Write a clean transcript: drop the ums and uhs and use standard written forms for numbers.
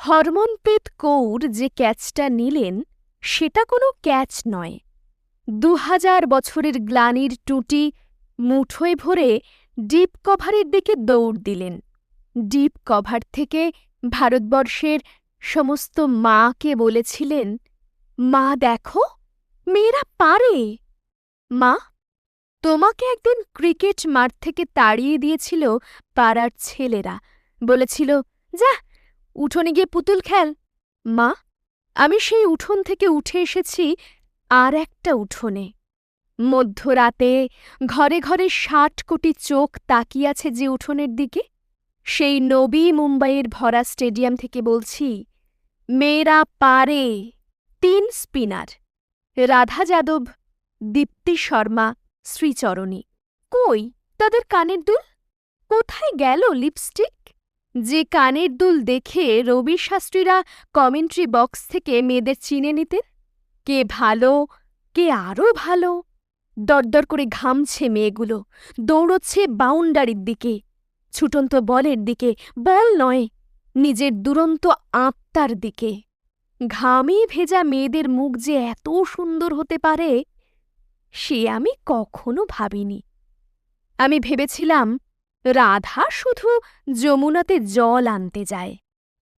হরমনপ্রীত কৌর যে ক্যাচটা নিলেন সেটা কোনো ক্যাচ নয়। ২০০০ বছরের গ্লানির টুটি মুঠোয় ভরে ডিপ কভারের দিকে দৌড় দিলেন। ডিপ কভার থেকে ভারতবর্ষের সমস্ত মাকে বলেছিলেন, মা দেখো, মেয়েরা পারে। মা, তোমাকে একদিন ক্রিকেট মাঠ থেকে তাড়িয়ে দিয়েছিল পাড়ার ছেলেরা, বলেছিল, যা উঠোনে গিয়ে পুতুল খেল। মা, আমি সেই উঠোন থেকে উঠে এসেছি আর একটা উঠোনে। মধ্যরাতে ঘরে ঘরে ৬০ কোটি চোখ তাকিয়ে আছে যে উঠোনের দিকে, সেই নবী মুম্বাইয়ের ভরা স্টেডিয়াম থেকে বলছি, মেয়েরা পারে। ৩ স্পিনার, রাধা যাদব, দীপ্তি শর্মা, শ্রীচরণী। কই তাদের কানের দুল? কোথায় গেল লিপস্টিক? যে কানের দুল দেখে রবি শাস্ত্রীরা কমেন্ট্রি বক্স থেকে মেয়েদের চিনে নিতেন, কে ভালো, কে আরও ভালো। দরদর করে ঘামছে মেয়েগুলো, দৌড়চ্ছে বাউন্ডারির দিকে, ছুটন্ত বলের দিকে, বল নয়, নিজের দুরন্ত আত্মার দিকে। ঘামে ভেজা মেয়েদের মুখ যে এত সুন্দর হতে পারে সে আমি কখনো ভাবিনি। আমি ভেবেছিলাম রাধা শুধু যমুনাতে জল আনতে যায়।